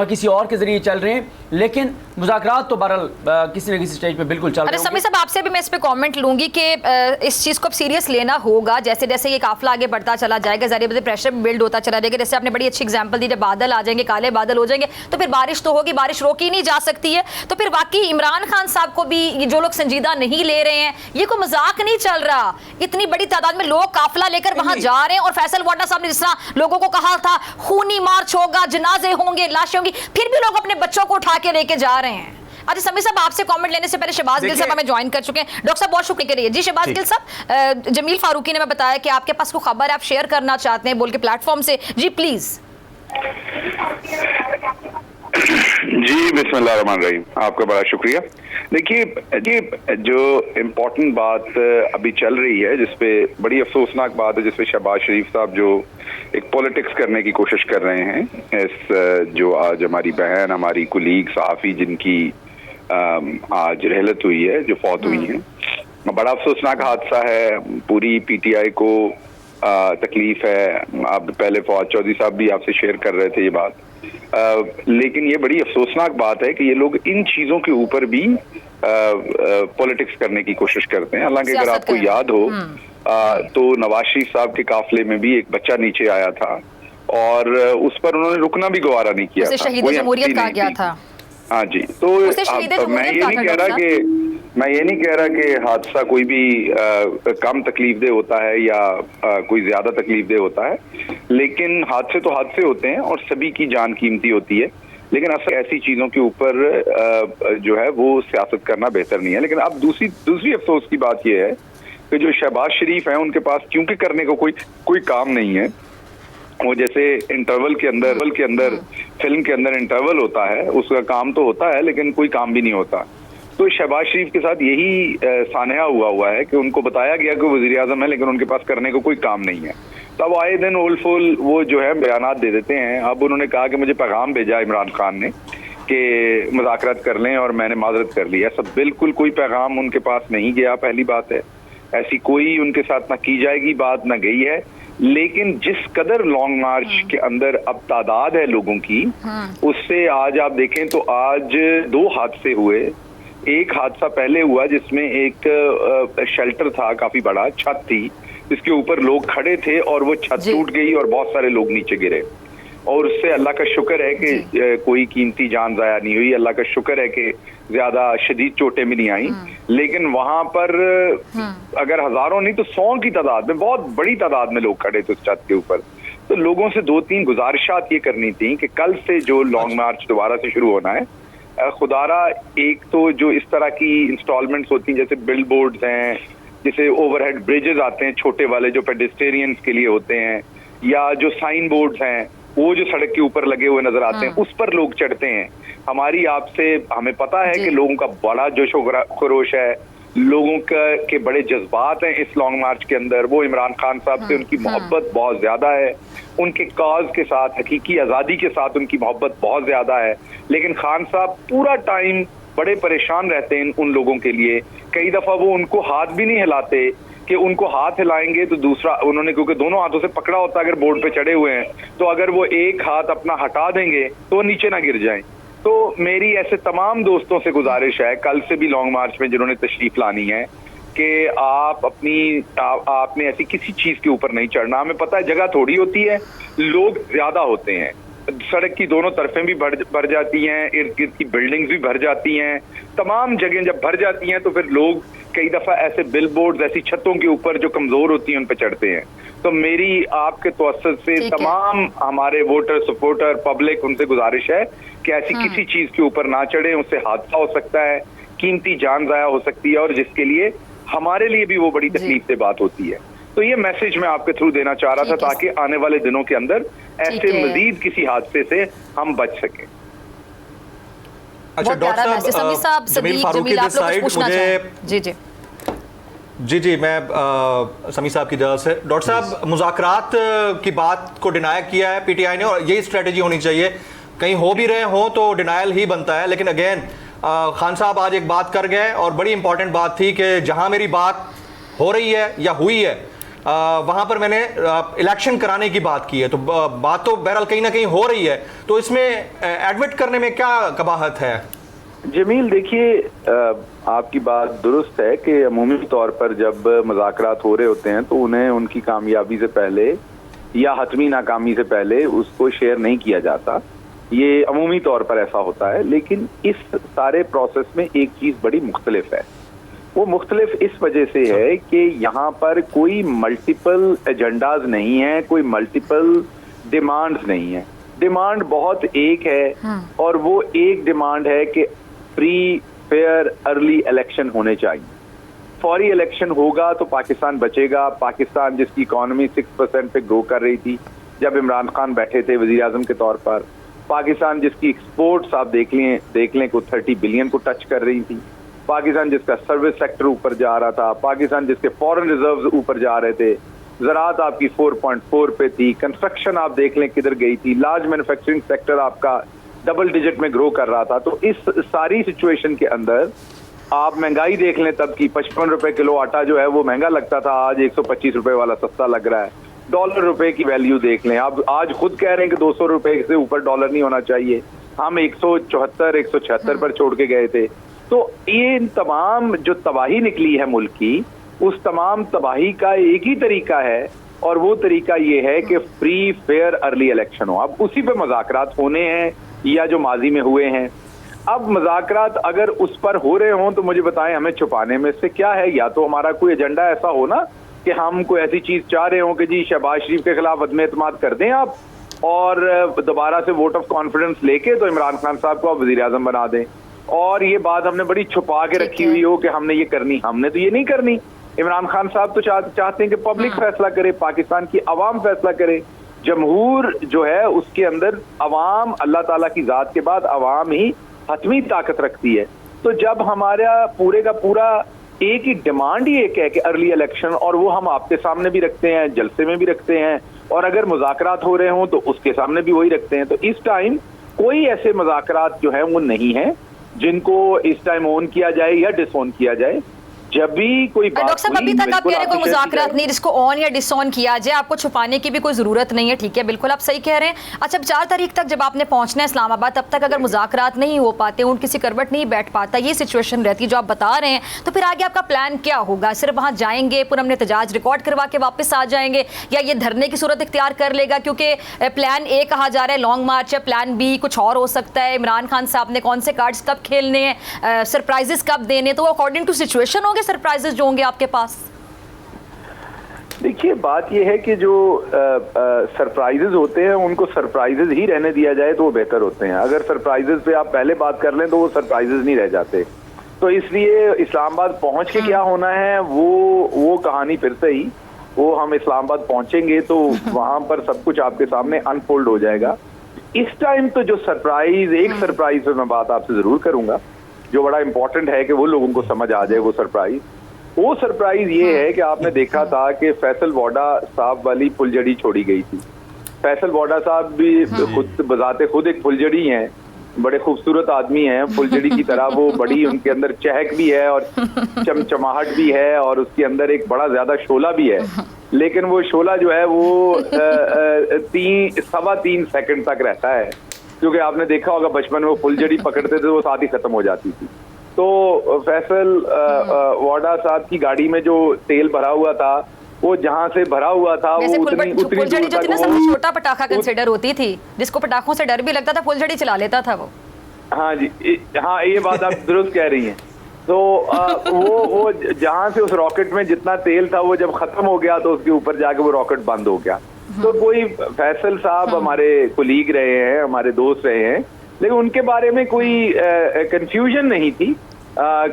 किसी और के जरिए चल रहे हैं, लेकिन मुज़ाकरात तो बहरहाल किसी न किसी स्टेज पे बिल्कुल चल रहे हैं। समी साहब, आपसे भी मैं इस पे कमेंट लूंगी कि इस चीज़ को अब सीरियस लेना होगा, जैसे जैसे ये काफिला आगे बढ़ता चला जाएगा, ज़रिए प्रेशर बिल्ड होता चला जाएगा। जैसे आपने बड़ी अच्छी एग्जांपल दी, जब बादल आ जाएंगे, काले बादल हो जाएंगे, तो फिर बारिश तो होगी, बारिश रोकी नहीं जा सकती है। तो फिर वाकई इमरान खान साहब को भी जो लोग संजीदा नहीं ले रहे हैं, ये कोई मजाक नहीं चल रहा, इतनी बड़ी तादाद में लोग काफिला लेकर वहां जा रहे हैं। और फैसल वाडा साहब ने जिस तरह लोगों को कहा था खूनी मार्च होगा, जनाजे होंगे, लाशें होंगी, फिर भी लोग अपने बच्चों को उठा के लेके जा रहे हैं। अच्छा समी साहब, आपसे कमेंट लेने से पहले शहबाज गिल साहब हमें ज्वाइन कर चुके हैं। डॉक्टर साहब बहुत शुक्रिया करिए। जी शहबाज गिल साहब, जमील फारूकी ने मैं बताया कि आपके पास कोई खबर है, आप शेयर करना चाहते हैं बोल के प्लेटफॉर्म से, जी प्लीज। जी बिस्मिल्लाहिर्रहमानिर्रहीम, आपका बड़ा शुक्रिया। देखिए, ये जो इम्पोर्टेंट बात अभी चल रही है, जिसपे बड़ी अफसोसनाक बात है, जिसपे शहबाज शरीफ साहब जो एक पॉलिटिक्स करने की कोशिश कर रहे हैं, इस जो आज हमारी बहन, हमारी कुलीग सहाफ़ी जिनकी आज रहलत हुई है, जो फौत हुई है, बड़ा अफसोसनाक हादसा है। पूरी पीटीआई को तकलीफ है। आप पहले फवाद चौधरी साहब भी आपसे शेयर कर रहे थे ये बात, लेकिन ये बड़ी अफसोसनाक बात है कि ये लोग इन चीज़ों के ऊपर भी पॉलिटिक्स करने की कोशिश करते हैं। हालांकि अगर आपको याद हो तो नवाज शरीफ साहब के काफिले में भी एक बच्चा नीचे आया था और उस पर उन्होंने रुकना भी गवारा नहीं किया था, शहीद जमहूरियत कहा गया था। हाँ जी, तो मैं ये नहीं कह रहा कि हादसा कोई भी कम तकलीफदेह होता है या कोई ज्यादा तकलीफदेह होता है, लेकिन हादसे तो हादसे होते हैं और सभी की जान कीमती होती है। लेकिन असल ऐसी चीजों के ऊपर जो है वो सियासत करना बेहतर नहीं है। लेकिन अब दूसरी अफसोस की बात यह है कि जो शहबाज शरीफ हैं उनके पास क्योंकि करने को कोई काम नहीं है, वो जैसे इंटरवल के अंदर फिल्म के अंदर इंटरवल होता है, उसका काम तो होता है लेकिन कोई काम भी नहीं होता। तो शहबाज शरीफ के साथ यही सानहा हुआ है कि उनको बताया गया कि वज़ीर आज़म है लेकिन उनके पास करने को कोई काम नहीं है। तब आए दिन ओल फुल वो जो है बयानात दे देते हैं। अब उन्होंने कहा कि मुझे पैगाम भेजा इमरान खान ने कि मुज़ाकरात कर लें और मैंने माजरत कर ली। ऐसा बिल्कुल कोई पैगाम उनके पास नहीं गया, पहली बात है। ऐसी कोई उनके साथ ना की जाएगी बात, ना गई है। लेकिन जिस कदर लॉन्ग मार्च के अंदर अब तादाद है लोगों की, उससे आज आप देखें तो आज 2 हादसे हुए एक हादसा पहले हुआ जिसमें एक शेल्टर था, काफी बड़ा छत थी जिसके ऊपर लोग खड़े थे और वो छत टूट गई और बहुत सारे लोग नीचे गिरे, और उससे अल्लाह का शुक्र है कि कोई कीमती जान जाया नहीं हुई। अल्लाह का शुक्र है कि ज्यादा शदीद चोटें भी नहीं आई। लेकिन वहां पर अगर हजारों नहीं तो 100 की तादाद में, बहुत बड़ी तादाद में लोग खड़े थे उस छत के ऊपर। तो लोगों से 2-3 गुजारिशात ये करनी थी कि कल से जो लॉन्ग मार्च दोबारा से शुरू होना है, खुदारा एक तो जो इस तरह की इंस्टॉलमेंट्स होती हैं, जैसे बिल बोर्ड्स हैं, जैसे ओवरहेड ब्रिजेस आते हैं छोटे वाले जो पेडेस्टेरियंस के लिए होते हैं, या जो साइन बोर्ड्स हैं वो जो सड़क के ऊपर लगे हुए नजर आते हैं, उस पर लोग चढ़ते हैं। हमारी आपसे हमें पता है कि लोगों का बड़ा जोश खरोश है, लोगों के बड़े जज्बात हैं इस लॉन्ग मार्च के अंदर। वो इमरान खान साहब से उनकी मोहब्बत बहुत ज्यादा है, उनके काज के साथ, हकीकी आजादी के साथ उनकी मोहब्बत बहुत ज्यादा है। लेकिन खान साहब पूरा टाइम बड़े परेशान रहते हैं उन लोगों के लिए। कई दफा वो उनको हाथ भी नहीं हिलाते कि उनको हाथ हिलाएंगे तो दूसरा, उन्होंने क्योंकि दोनों हाथों से पकड़ा होता है अगर बोर्ड पे चढ़े हुए हैं, तो अगर वो एक हाथ अपना हटा देंगे तो वो नीचे ना गिर जाएं। तो मेरी ऐसे तमाम दोस्तों से गुजारिश है कल से भी लॉन्ग मार्च में जिन्होंने तशरीफ लानी है कि आपने ऐसी किसी चीज के ऊपर नहीं चढ़ना। हमें पता है जगह थोड़ी होती है, लोग ज्यादा होते हैं, सड़क की दोनों तरफें भी भर जाती हैं, इर्द गिर्द की बिल्डिंग्स भी भर जाती हैं, तमाम जगह जब भर जाती हैं तो फिर लोग कई दफा ऐसे बिल बोर्ड, ऐसी छतों के ऊपर जो कमजोर होती हैं उन पर चढ़ते हैं। तो मेरी आपके तवज्जुह से तमाम हमारे वोटर, सपोर्टर, पब्लिक, उनसे गुजारिश है कि ऐसी किसी चीज के ऊपर ना चढ़े, उससे हादसा हो सकता है, कीमती जान जाया हो सकती है, और जिसके लिए हमारे लिए भी वो बड़ी तकलीफ से बात होती है। तो ये मैसेज मैं आपके थ्रू देना चाह रहा था ताकि आने वाले दिनों के अंदर ऐसे मजीद किसी हादसे से हम बच सकें। अच्छा डॉक्टर साहब, जमील फारूकी दिस साइड, मुझे जी मैं समी साहब की इजाज़त से, डॉक्टर साहब मुज़ाकरात की बात को डिनाई किया है पीटीआई ने, और यही स्ट्रेटजी होनी चाहिए, कहीं हो भी रहे हो तो डिनायल ही बनता है। लेकिन अगेन खान साहब आज एक बात कर गए और बड़ी इंपॉर्टेंट बात थी कि जहां मेरी बात हो रही है या हुई है वहां पर मैंने इलेक्शन कराने की बात की है। तो बात तो बहरहाल कहीं ना कहीं हो रही है, तो इसमें एडमिट करने में क्या कबाहत है? जमील देखिए, आपकी बात दुरुस्त है कि अमूमी तौर पर जब मुज़ाकरात हो रहे होते हैं तो उन्हें उनकी कामयाबी से पहले या हतमी नाकामी से पहले उसको शेयर नहीं किया जाता, ये अमूमी तौर पर ऐसा होता है। लेकिन इस सारे प्रोसेस में एक चीज बड़ी मुख्तलिफ है। वो मुख्तलिफ इस वजह से है कि यहाँ पर कोई मल्टीपल एजेंडाज नहीं है, कोई मल्टीपल डिमांड्स नहीं है। डिमांड बहुत एक है, और वो एक डिमांड है कि फ्री, फेयर, अर्ली इलेक्शन होने चाहिए। फौरी इलेक्शन होगा तो पाकिस्तान बचेगा। पाकिस्तान जिसकी इकॉनमी 6% पे ग्रो कर रही थी जब इमरान खान बैठे थे वजीर आजम के तौर पर, पाकिस्तान जिसकी एक्सपोर्ट्स आप देख लें को 30 बिलियन को टच कर रही थी, पाकिस्तान जिसका सर्विस सेक्टर ऊपर जा रहा था, पाकिस्तान जिसके फॉरेन रिजर्व्स ऊपर जा रहे थे, ज़राअत आपकी 4.4 पे थी, कंस्ट्रक्शन आप देख लें किधर गई थी, लार्ज मैन्युफैक्चरिंग सेक्टर आपका डबल डिजिट में ग्रो कर रहा था। तो इस सारी सिचुएशन के अंदर आप महंगाई देख लें, तब की 55 रुपए किलो आटा जो है वो महंगा लगता था, आज 125 रुपए वाला सस्ता लग रहा है। डॉलर रुपए की वैल्यू देख लें, आप आज खुद कह रहे हैं कि 200 रुपए से ऊपर डॉलर नहीं होना चाहिए, हम 174, 176 पर छोड़ के गए थे। तो ये तमाम जो तबाही निकली है मुल्क की, उस तमाम तबाही का एक ही तरीका है, और वो तरीका ये है कि फ्री, फेयर, अर्ली इलेक्शन हो। अब उसी पे मुज़ाकरात होने हैं या जो माजी में हुए हैं। अब मुज़ाकरात अगर उस पर हो रहे हों तो मुझे बताएं, हमें छुपाने में से क्या है? या तो हमारा कोई एजेंडा ऐसा हो ना कि हम कोई ऐसी चीज चाह रहे हो कि जी शहबाज शरीफ के खिलाफ अदम एतमाद कर दें आप, और दोबारा से वोट ऑफ कॉन्फिडेंस लेके तो इमरान खान साहब को आप वजीर आजम बना दें, और ये बात हमने बड़ी छुपा के रखी हुई हो कि हमने ये करनी। हमने तो ये नहीं करनी। इमरान खान साहब तो चाहते हैं कि पब्लिक फैसला करे, पाकिस्तान की अवाम फैसला करे। जमहूर जो है उसके अंदर अवाम, अल्लाह ताला की जात के बाद अवाम ही हतमी ताकत रखती है। तो जब हमारा पूरे का पूरा एक ही डिमांड ही एक है कि अर्ली इलेक्शन, और वो हम आपके सामने भी रखते हैं, जलसे में भी रखते हैं, और अगर मुज़ाकरात हो रहे हों तो उसके सामने भी वही रखते हैं। तो इस टाइम कोई ऐसे मुज़ाकरात जो है वो नहीं है जिनको इस टाइम ऑन किया जाए या डिसऑन किया जाए। जब भी कोई बात डॉक्टर साहब, अभी तक आप कह रहे हैं कोई मुज़ाकरात नहीं जिसको ऑन या डिसऑन किया जाए, आपको छुपाने की भी कोई ज़रूरत नहीं है, ठीक है, बिल्कुल आप सही कह रहे हैं। अच्छा, 4 तारीख तक जब आपने पहुंचना है इस्लामाबाद, तब तक अगर मुज़ाकरात नहीं हो पाते, उन किसी करवट नहीं बैठ पाता, ये सिचुएशन रहती है जो आप बता रहे हैं, तो फिर आगे आपका प्लान क्या होगा? सिर्फ वहाँ जाएंगे, पुरअमन एहतजाज रिकॉर्ड करवा के वापस आ जाएंगे, या ये धरने की सूरत इख्तियार कर लेगा? क्योंकि प्लान ए कहा जा रहा है लॉन्ग मार्च है, प्लान बी कुछ और हो सकता है, इमरान खान साहब ने कौन से कार्ड्स कब खेलने हैं, सरप्राइजेस कब देने, तो अकॉर्डिंग टू सिचुएशन होंगे सरप्राइजेस जो होंगे आपके पास। देखिए, बात यह है कि जो सरप्राइजेज होते हैं उनको सरप्राइजेज ही रहने दिया जाए तो वो बेहतर होते हैं। अगर सरप्राइजेज पे आप पहले बात कर लें तो वो सरप्राइजेज नहीं रह जाते। तो इसलिए इस्लामाबाद पहुंच के क्या होना है वो कहानी फिर से ही, वो हम इस्लामाबाद पहुंचेंगे तो वहां पर सब कुछ आपके सामने अनफोल्ड हो जाएगा। इस टाइम तो जो सरप्राइज, एक सरप्राइज पे मैं बात आपसे जरूर करूंगा जो बड़ा इंपॉर्टेंट है कि वो लोगों को समझ आ जाए। वो सरप्राइज ये है कि आपने देखा था कि फैसल वोडा साहब वाली फुलझड़ी छोड़ी गई थी। फैसल वोडा साहब भी खुद बजाते खुद एक फुलझड़ी हैं, बड़े खूबसूरत आदमी हैं, फुलझड़ी की तरह वो बड़ी, उनके अंदर चहक भी है और चमचमाहट भी है और उसके अंदर एक बड़ा ज्यादा शोला भी है। लेकिन वो शोला जो है वो 3.25 सेकंड तक रहता है, क्योंकि आपने देखा होगा बचपन में वो फुलझड़ी पकड़ते थे वो साथ ही खत्म हो जाती थी। तो फैसल वाडा साहब की गाड़ी में जो तेल भरा हुआ था वो जहाँ से भरा हुआ था वो उतनी फुलझड़ी जो थी ना सबसे छोटा पटाखा कंसिडर होती थी, जिसको पटाखों से डर भी लगता था, फुलझड़ी चला लेता था वो। हाँ जी, हाँ ये बात आप दुरुस्त कह रही हैं। तो वो जहाँ से उस रॉकेट में जितना तेल था वो जब खत्म हो गया तो उसके ऊपर जाके वो रॉकेट बंद हो गया। तो कोई फैसल साहब हमारे कुलीग रहे हैं, हमारे दोस्त रहे हैं, लेकिन उनके बारे में कोई कंफ्यूजन नहीं थी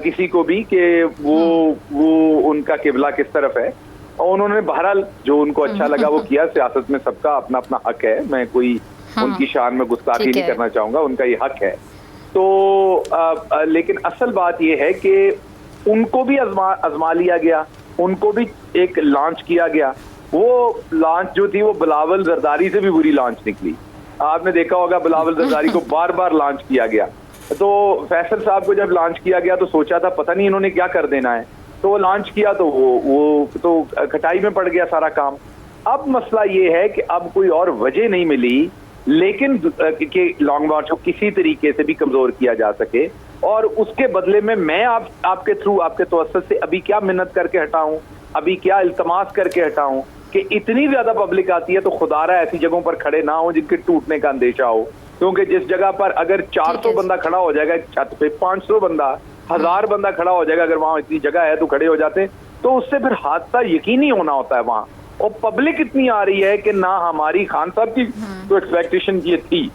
किसी को भी कि वो उनका किबला किस तरफ है, और उन्होंने बहरहाल जो उनको अच्छा लगा वो किया। सियासत में सबका अपना अपना हक है, मैं कोई उनकी शान में गुस्ताखी नहीं करना चाहूंगा, उनका ये हक है। तो लेकिन असल बात ये है कि उनको भी आजमा लिया गया, उनको भी एक लॉन्च किया गया। वो लॉन्च जो थी वो बिलावल जरदारी से भी बुरी लॉन्च निकली। आपने देखा होगा बिलावल जरदारी को बार बार लॉन्च किया गया। तो फैसल साहब को जब लॉन्च किया गया तो सोचा था पता नहीं इन्होंने क्या कर देना है, तो वो लॉन्च किया तो वो तो खटाई में पड़ गया सारा काम। अब मसला ये है कि अब कोई और वजह नहीं मिली लेकिन कि लॉन्ग मार्च को किसी तरीके से भी कमजोर किया जा सके, और उसके बदले में मैं आपके थ्रू, आपके तवस्सुत से अभी क्या मिन्नत करके हटाऊं, अभी क्या इल्तमास करके हटाऊं कि इतनी ज्यादा पब्लिक आती है तो खुदारा ऐसी जगहों पर खड़े ना हो जिनके टूटने का अंदेशा हो। क्योंकि जिस जगह पर अगर 400 बंदा खड़ा हो जाएगा छत पे, 500 बंदा, 1000 बंदा खड़ा हो जाएगा, अगर वहां इतनी जगह है तो खड़े हो जाते, तो उससे फिर हादसा यकीनी होना होता है वहां। और पब्लिक इतनी आ रही है कि ना हमारी खान साहब की तो एक्सपेक्टेशन ये थी,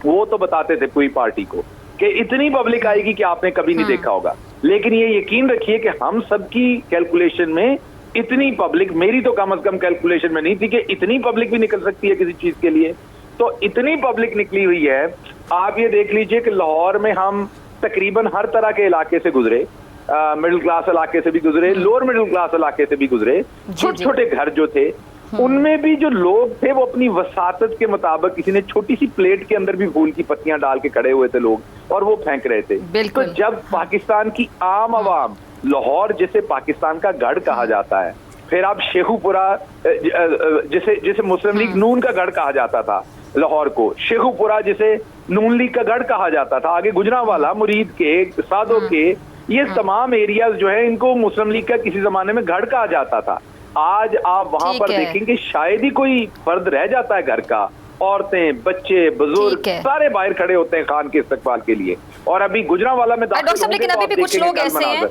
वो तो बताते थे पूरी पार्टी को कि इतनी पब्लिक आएगी कि आपने कभी नहीं देखा होगा। लेकिन ये यकीन रखिए कि हम सबकी कैलकुलेशन में इतनी पब्लिक, मेरी तो कम से कम कैलकुलेशन में नहीं थी कि इतनी पब्लिक भी निकल सकती है किसी चीज के लिए। तो इतनी पब्लिक निकली हुई है। आप ये देख लीजिए कि लाहौर में हम तकरीबन हर तरह के इलाके से गुजरे, मिडिल क्लास इलाके से भी गुजरे, लोअर मिडिल क्लास इलाके से भी गुजरे, छोटे छोटे घर जो थे उनमें भी जो लोग थे वो अपनी वसातत के मुताबिक, किसी ने छोटी सी प्लेट के अंदर भी फूल की पत्तियां डाल के खड़े हुए थे लोग और वो फेंक रहे थे। तो जब पाकिस्तान की आम आवाम, लाहौर जिसे पाकिस्तान का गढ़ कहा जाता है, फिर आप शेखुपुरा जिसे मुस्लिम लीग नून का गढ़ कहा जाता था लाहौर को, शेखुपुरा जिसे नून लीग का गढ़ कहा जाता था, आगे गुजरांवाला, मुरीद के, सादों के, ये तमाम एरियाज जो है इनको मुस्लिम लीग का किसी जमाने में गढ़ कहा जाता था। आज आप वहां पर देखेंगे शायद ही कोई फर्द रह जाता है घर का, औरतें, बच्चे, बुजुर्ग सारे बाहर खड़े होते हैं खान के इस्तकबाल के लिए। और अभी गुजरांवाला में डॉक्टर साहब, लेकिन अभी भी कुछ लोग ऐसे हैं,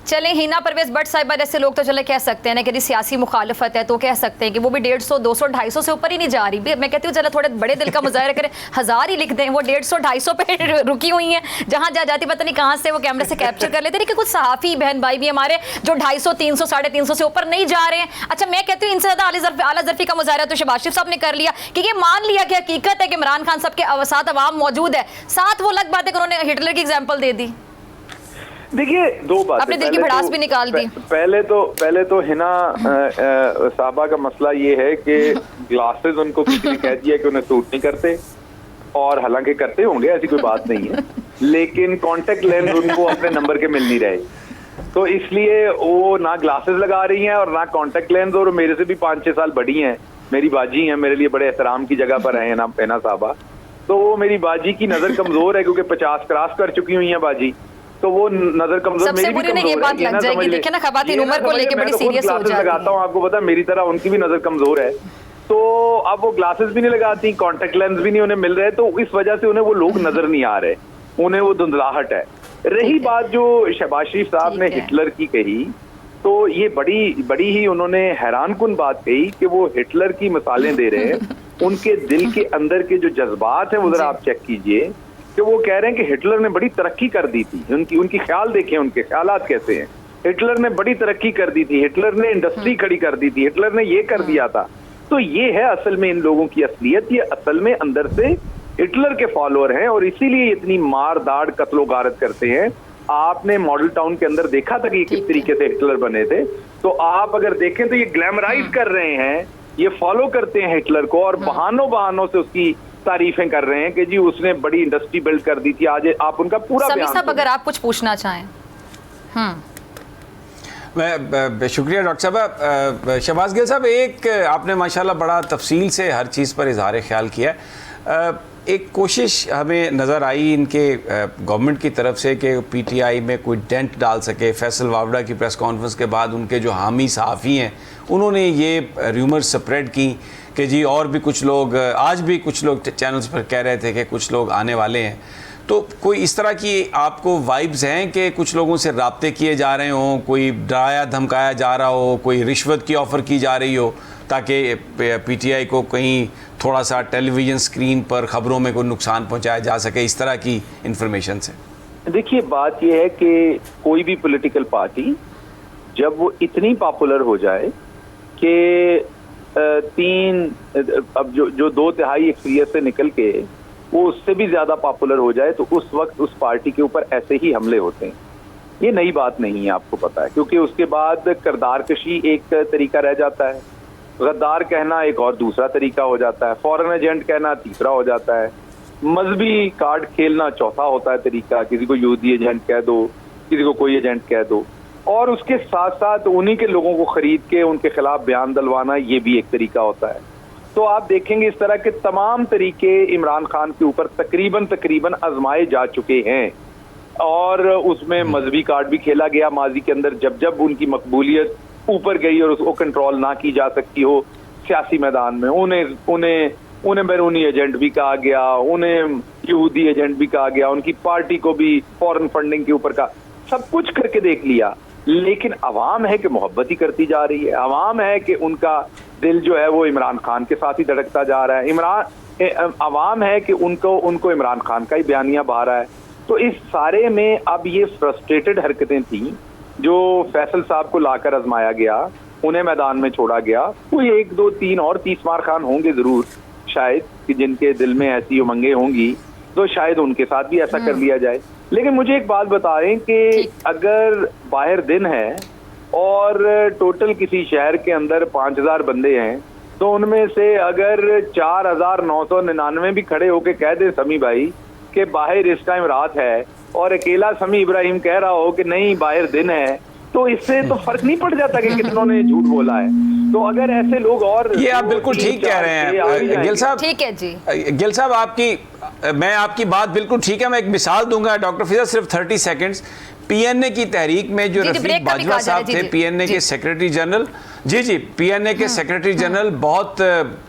चले हिना परवेज भट्ट साहिबा जैसे लोग तो चले कह सकते हैं ना कि सियासी मुखालफत है तो कह सकते हैं कि वो भी 150, 200, 250 से ऊपर ही नहीं जा रही। मैं कहती हूँ चलो थोड़े बड़े दिल का मुजाहरा करें, 1000 ही लिख दें, वो 150, 250 पे रुकी हुई हैं, जहाँ जा जाती पता नहीं कहाँ से वो कैमरे से कैप्चर कर लेते। लेकिन कुछ सहाफ़ी बहन भाई भी हमारे जो 250, 300, 350 से ऊपर नहीं जा रहे हैं। अच्छा, मैं कहती हूँ इनसे ज़्यादा आला ज़रफ़ी का मुजाहरा तो शहबाज शरीफ साहब ने कर लिया कि ये मान लिया कि हकीकत है कि इमरान खान साहब के साथ अवाम मौजूद है, साथ वो अलग बात है कि उन्होंने हिटलर की एग्जाम्पल दे दी। देखिए, दो बातें, अपने दिल की भड़ास भी निकाल दी। पहले तो हिना साहबा का मसला ये है कि ग्लासेस उनको किसी ने कह दिया कि उन्हें सूट नहीं करते, और हालांकि करते होंगे, ऐसी कोई बात नहीं है, लेकिन कॉन्टेक्ट लेंस उनको अपने नंबर के मिल नहीं रहे। तो इसलिए वो ना ग्लासेस लगा रही हैं और ना कॉन्टेक्ट लेंस, और मेरे से भी 5-6 साल बड़ी हैं, मेरी बाजी हैं, मेरे लिए बड़े एहतराम की जगह पर है ना पहना साहबा। तो वो मेरी बाजी की नजर कमजोर है क्योंकि 50 क्रॉस कर चुकी हुई है बाजी, तो वो नजर कमजोर, सबसे मेरी भी बुरी ने ये कमजोर बात है। लग जाएगी, देखिए ना खवातीन उम्र को लेके बड़ी सीरियस हो जाती है। लगाता हूँ, आपको पता है मेरी तरह उनकी भी नजर कमजोर है, तो अब वो ग्लासेस भी नहीं लगाती, कॉन्टेक्ट लेंस भी नहीं उन्हें मिल रहे, तो इस वजह से उन्हें वो लोग नजर नहीं आ रहे, उन्हें वो धुंधलाहट है। रही बात जो शहबाज शरीफ साहब ने हिटलर की कही, तो ये बड़ी ही उन्होंने हैरानकुन बात कही कि वो हिटलर की मिसालें दे रहे हैं। उनके दिल के अंदर के जो जज्बात हैं वो जरा आप चेक कीजिए कि वो कह रहे हैं कि हिटलर ने बड़ी तरक्की कर दी थी। उनकी ख्याल देखें, उनके ख्यालात कैसे हैं। हिटलर ने बड़ी तरक्की कर दी थी, हिटलर ने इंडस्ट्री खड़ी कर दी थी, हिटलर ने ये कर दिया था। तो ये है असल में इन लोगों की असलियत, ये असल में अंदर से हिटलर के फॉलोअर हैं और इसीलिए इतनी मार दाड़ कत्लो गारत करते हैं। आपने मॉडल टाउन के अंदर देखा था कि ये किस तरीके से हिटलर बने थे, तो आप अगर देखें तो ये ग्लैमराइज कर रहे हैं, ये फॉलो करते हैं हिटलर को और बहानों से उसकी तारीफें कर रहे हैं कि जी उसने बड़ी इंडस्ट्री बिल्ड कर दी थी। आज आप उनका पूरा समी बयान साहब अगर आप कुछ पूछना चाहें। मैं शुक्रिया डॉक्टर साहब। शहबाज गिल साहब, एक आपने माशाल्लाह बड़ा तफसील से हर चीज़ पर इजहार ख्याल किया है। एक कोशिश हमें नज़र आई इनके गवर्नमेंट की तरफ से कि पीटीआई में कोई डेंट डाल सके। फैसल वावड़ा की प्रेस कॉन्फ्रेंस के बाद उनके जो हामी सहाफ़ी हैं उन्होंने ये र्यूमर स्प्रेड की कि जी और भी कुछ लोग, आज भी कुछ लोग चैनल्स पर कह रहे थे कि कुछ लोग आने वाले हैं। तो कोई इस तरह की आपको वाइब्स हैं कि कुछ लोगों से राब्ते किए जा रहे हों, कोई डराया धमकाया जा रहा हो, कोई रिश्वत की ऑफ़र की जा रही हो ताकि पीटीआई को कहीं थोड़ा सा टेलीविज़न स्क्रीन पर ख़बरों में कोई नुकसान पहुंचाया जा सके, इस तरह की इंफॉर्मेशन से? देखिए, बात यह है कि कोई भी पॉलिटिकल पार्टी जब वो इतनी पॉपुलर हो जाए कि अब जो 2/3 एक्सपीरियंस से निकल के वो उससे भी ज्यादा पॉपुलर हो जाए, तो उस वक्त उस पार्टी के ऊपर ऐसे ही हमले होते हैं। ये नई बात नहीं है, आपको पता है, क्योंकि उसके बाद किरदार कशी एक तरीका रह जाता है, गद्दार कहना एक और दूसरा तरीका हो जाता है, फॉरेन एजेंट कहना तीसरा हो जाता है, मजहबी कार्ड खेलना चौथा होता है तरीका, किसी को यहूदी एजेंट कह दो, किसी को कोई एजेंट कह दो, और उसके साथ साथ उन्हीं के लोगों को खरीद के उनके खिलाफ बयान दलवाना, ये भी एक तरीका होता है। तो आप देखेंगे इस तरह के तमाम तरीके इमरान खान के ऊपर तकरीबन आजमाए जा चुके हैं, और उसमें मजहबी कार्ड भी खेला गया माजी के अंदर। जब उनकी मकबूलियत ऊपर गई और उसको कंट्रोल ना की जा सकती हो सियासी मैदान में, उन्हें बैरूनी एजेंट भी कहा गया, उन्हें यहूदी एजेंट भी कहा गया, उनकी पार्टी को भी फॉरेन फंडिंग के ऊपर का सब कुछ करके देख लिया। लेकिन अवाम है कि मोहब्बत ही करती जा रही है, अवाम है कि उनका दिल जो है वो इमरान खान के साथ ही धड़कता जा रहा है, अवाम है कि उनको इमरान खान का ही बयानिया बहा रहा है। तो इस सारे में अब ये फ्रस्ट्रेटेड हरकतें थी जो फैसल साहब को लाकर आजमाया गया, उन्हें मैदान में छोड़ा गया। कोई 1, 2, 3 और 30 मार खान होंगे जरूर शायद कि जिनके दिल में ऐसी उमंगें होंगी, तो शायद उनके साथ भी ऐसा कर लिया जाए। लेकिन मुझे एक बात बताएं कि अगर बाहर दिन है और टोटल किसी शहर के अंदर 5000 बंदे हैं, तो उनमें से अगर 4999 भी खड़े होके कह दे समी भाई कि बाहर इस टाइम रात है, और अकेला समी इब्राहिम कह रहा हो कि नहीं बाहर दिन है, तो इससे तो फर्क नहीं पड़ जाता कि कितनों ने झूठ बोला है। तो अगर ऐसे लोग, और ये आप बिल्कुल ठीक कह रहे हैं गिल साहब। ठीक है जी गिल साहब, मैं आपकी बात बिल्कुल ठीक है। मैं एक मिसाल दूंगा डॉक्टर फिजा, सिर्फ 30 सेकंड्स। पीएनए की तहरीक में जो रफीक बाजवा साहब थे, पीएनए के सेक्रेटरी जनरल, जी पीएनए के सेक्रेटरी जनरल, बहुत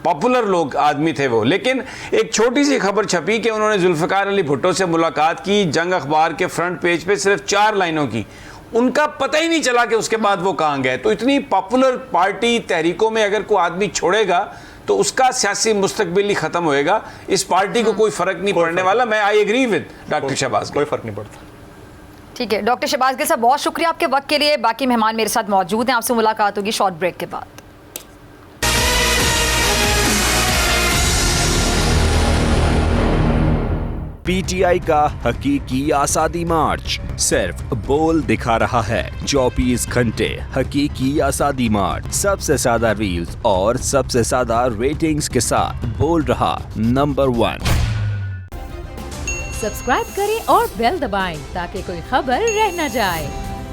पॉपुलर लोग आदमी थे वो। लेकिन एक छोटी सी खबर छपी कि उन्होंने जुल्फिकार अली भुट्टो से मुलाकात की, जंग अखबार के फ्रंट पेज पे सिर्फ 4 लाइनों की, उनका पता ही नहीं चला कि उसके बाद वो कहाँ गए। तो इतनी पॉपुलर पार्टी तहरीकों में अगर कोई आदमी छोड़ेगा तो उसका सियासी मुस्तकबिल ही खत्म होएगा। इस पार्टी को कोई फर्क नहीं पड़ने वाला। मैं I agree with doctor Shahbaz, कोई फर्क नहीं पड़ता। ठीक है डॉक्टर शहबाज गिल साहब, बहुत शुक्रिया आपके वक्त के लिए। बाकी मेहमान मेरे साथ मौजूद हैं, आपसे मुलाकात होगी शॉर्ट ब्रेक के बाद। पीटीआई का हकीकी आज़ादी मार्च सिर्फ बोल दिखा रहा है। 24 घंटे हकीकी आज़ादी मार्च, सबसे ज्यादा रील्स और सबसे ज्यादा रेटिंग्स के साथ बोल रहा नंबर 1। सब्सक्राइब करें और बेल दबाएं ताकि कोई खबर रह न जाए।